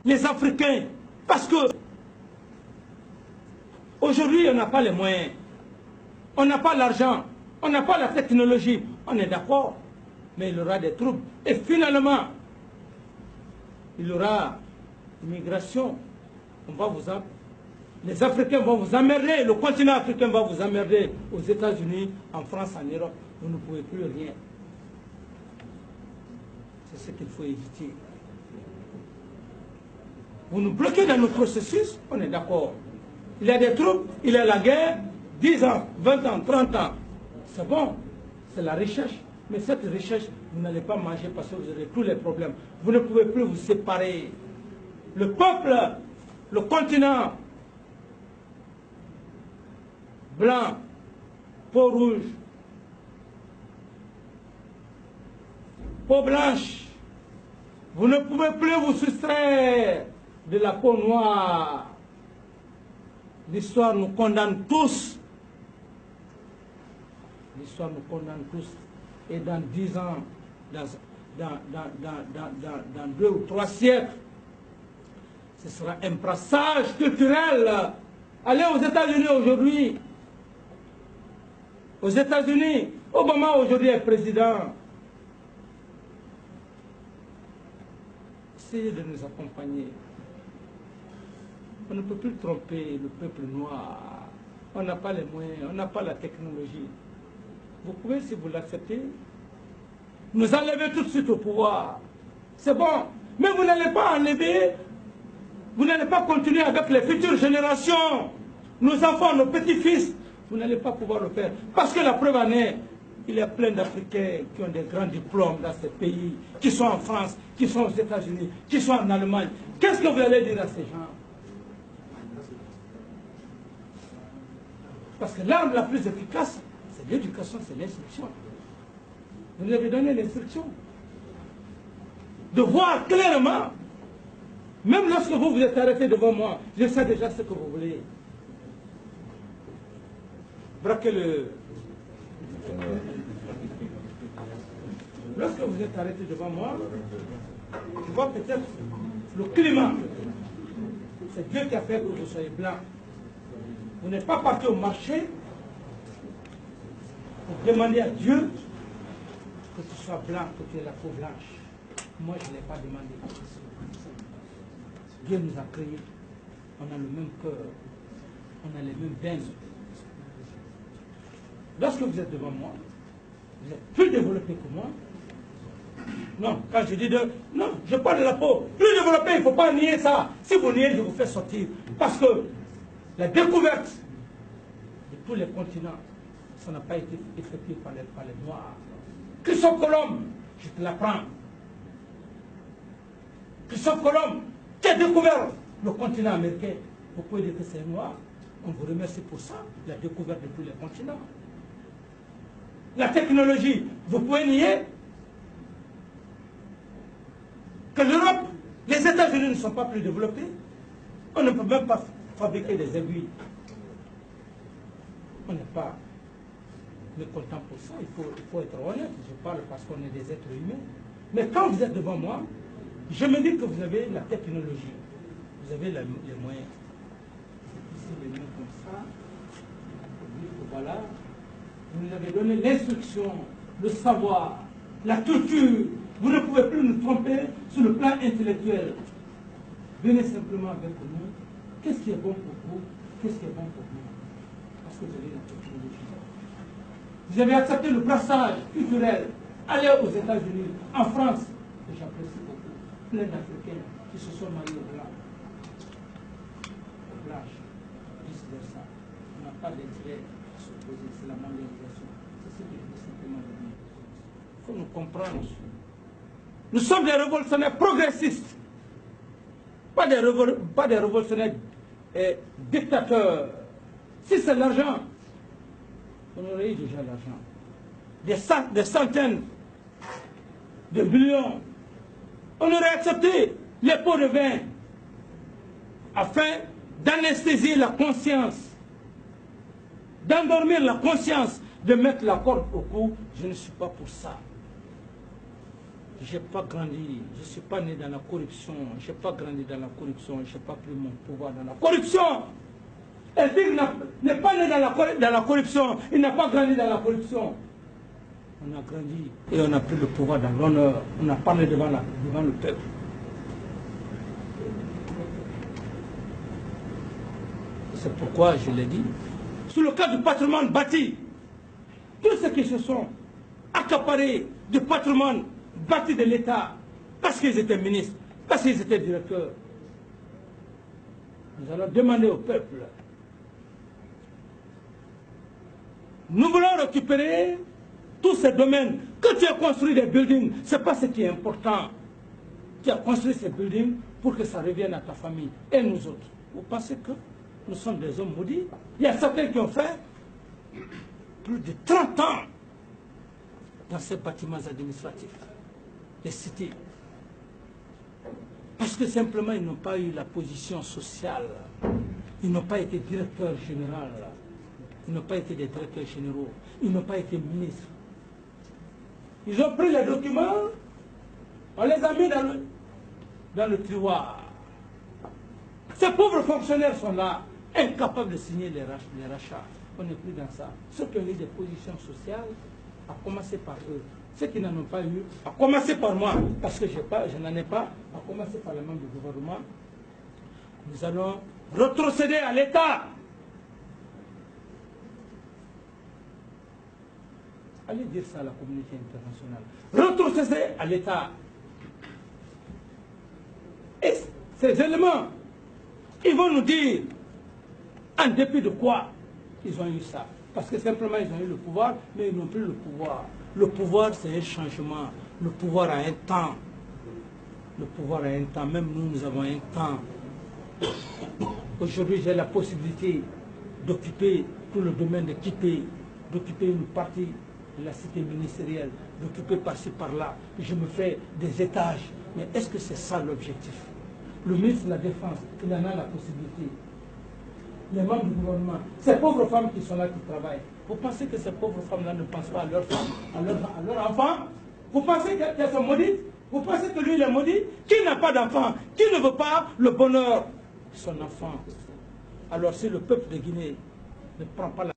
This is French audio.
les Africains, parce que aujourd'hui, on n'a pas les moyens, on n'a pas l'argent, on n'a pas la technologie, on est d'accord, mais il y aura des troubles. Et finalement, il y aura immigration. Les Africains vont vous emmerder, le continent africain va vous emmerder aux États-Unis, en France, en Europe. Vous ne pouvez plus rien. C'est ce qu'il faut éviter. Vous nous bloquez dans nos processus, on est d'accord. Il y a des troupes, il y a la guerre, 10 ans, 20 ans, 30 ans. C'est bon, c'est la recherche. Mais cette recherche, vous n'allez pas manger parce que vous aurez tous les problèmes. Vous ne pouvez plus vous séparer. Le peuple, le continent, blanc, peau rouge, peau blanche, vous ne pouvez plus vous soustraire de la peau noire. L'histoire nous condamne tous. L'histoire nous condamne tous. Et dans 10 ans, dans 2 ou 3 siècles, ce sera un brassage culturel. Allez aux États-Unis aujourd'hui. Aux États-Unis, Obama aujourd'hui est président. Essayez de nous accompagner. On ne peut plus tromper le peuple noir. On n'a pas les moyens, on n'a pas la technologie. Vous pouvez, si vous l'acceptez, nous enlever tout de suite au pouvoir. C'est bon. Mais vous n'allez pas enlever, vous n'allez pas continuer avec les futures générations, nos enfants, nos petits-fils. Vous n'allez pas pouvoir le faire. Parce que la preuve en est, il y a plein d'Africains qui ont des grands diplômes dans ces pays, qui sont en France, qui sont aux États-Unis, qui sont en Allemagne. Qu'est-ce que vous allez dire à ces gens? Parce que l'arme la plus efficace, c'est l'éducation, c'est l'instruction. Vous nous avez donné l'instruction. De voir clairement, même lorsque vous vous êtes arrêté devant moi, je sais déjà ce que vous voulez. Braquez le... Lorsque vous êtes arrêté devant moi, je vois peut-être le climat. C'est Dieu qui a fait que vous soyez blanc. Vous n'êtes pas parti au marché pour demander à Dieu que tu sois blanc, que tu aies la peau blanche. Moi, je ne l'ai pas demandé. Dieu nous a créés. On a le même cœur. On a les mêmes veines. Lorsque vous êtes devant moi, vous êtes plus développé que moi. Non, quand je dis de... Non, je parle de la peau. Plus développé, il ne faut pas nier ça. Si vous niez, je vous fais sortir. Parce que la découverte de tous les continents, ça n'a pas été effectué par les Noirs. Christophe Colomb, je te l'apprends. Christophe Colomb, qui a découvert le continent américain. Vous pouvez dire que c'est noir. On vous remercie pour ça, la découverte de tous les continents. La technologie, vous pouvez nier que l'Europe, les États-Unis ne sont pas plus développés. On ne peut même pas fabriquer des aiguilles. On n'est pas mécontent pour ça, il faut être honnête. Je parle parce qu'on est des êtres humains. Mais quand vous êtes devant moi, je me dis que vous avez la technologie, vous avez les moyens. Ici, les mains comme ça, voilà. Vous nous avez donné l'instruction, le savoir, la culture. Vous ne pouvez plus nous tromper sur le plan intellectuel. Venez simplement avec nous. Qu'est-ce qui est bon pour vous? Qu'est-ce qui est bon pour nous? Parce que vous avez la technologie. Vous avez accepté le brassage culturel. Allez aux États-Unis, en France, et j'apprécie beaucoup, plein d'Africains qui se sont mariés au blanc. Au blanche, vice-versa. On n'a pas d'intérêt à s'opposer, c'est la mondialisation. C'est ce que je veux simplement dire. Il faut nous comprendre. Nous sommes des révolutionnaires progressistes, pas des révolutionnaires dictateurs. Si c'est l'argent, on aurait eu déjà l'argent. Des centaines de millions. On aurait accepté les pots de vin afin d'anesthésier la conscience, d'endormir la conscience, de mettre la corde au cou. Je ne suis pas pour ça. Je n'ai pas grandi, je ne suis pas né dans la corruption, je n'ai pas grandi dans la corruption, je n'ai pas pris mon pouvoir dans la corruption. Et Big n'est pas né dans la corruption, il n'a pas grandi dans la corruption. On a grandi et on a pris le pouvoir dans l'honneur, on a parlé devant le peuple. C'est pourquoi je l'ai dit, sur le cas du patrimoine bâti, tous ceux qui se sont accaparés du patrimoine bâti de l'État, parce qu'ils étaient ministres, parce qu'ils étaient directeurs, nous allons demander au peuple, nous voulons récupérer tous ces domaines. Que tu as construit des buildings, ce n'est pas ce qui est important. Tu as construit ces buildings pour que ça revienne à ta famille et nous autres. Vous pensez que nous sommes des hommes maudits? Il y a certains qui ont fait plus de 30 ans dans ces bâtiments administratifs, les cités. Parce que simplement, ils n'ont pas eu la position sociale. Ils n'ont pas été directeurs généraux. Ils n'ont pas été des directeurs généraux. Ils n'ont pas été ministres. Ils ont pris les documents, on les a mis dans le tiroir. Ces pauvres fonctionnaires sont là, incapables de signer les rachats. On n'est plus dans ça. Ceux qui ont eu des positions sociales, à commencer par eux. Ceux qui n'en ont pas eu, à commencer par moi, parce que je n'en ai pas, à commencer par les membres du gouvernement, nous allons retrocéder à l'État. Allez dire ça à la communauté internationale. Retrocéder à l'État. Et ces éléments, ils vont nous dire en dépit de quoi ils ont eu ça. Parce que simplement ils ont eu le pouvoir, mais ils n'ont plus le pouvoir. Le pouvoir, c'est un changement. Le pouvoir a un temps. Le pouvoir a un temps. Même nous avons un temps. Aujourd'hui, j'ai la possibilité d'occuper tout le domaine de quitter, d'occuper une partie de la cité ministérielle, d'occuper par-ci, par-là. Je me fais des étages. Mais est-ce que c'est ça l'objectif? Le ministre de la Défense, il en a la possibilité. Les membres du gouvernement, ces pauvres femmes qui sont là, qui travaillent, vous pensez que ces pauvres femmes-là ne pensent pas à leurs femmes, à leurs enfants? Vous pensez qu'elles sont maudites? Vous pensez que lui, il est maudit? Qui n'a pas d'enfant? Qui ne veut pas le bonheur de son enfant? Alors si le peuple de Guinée ne prend pas la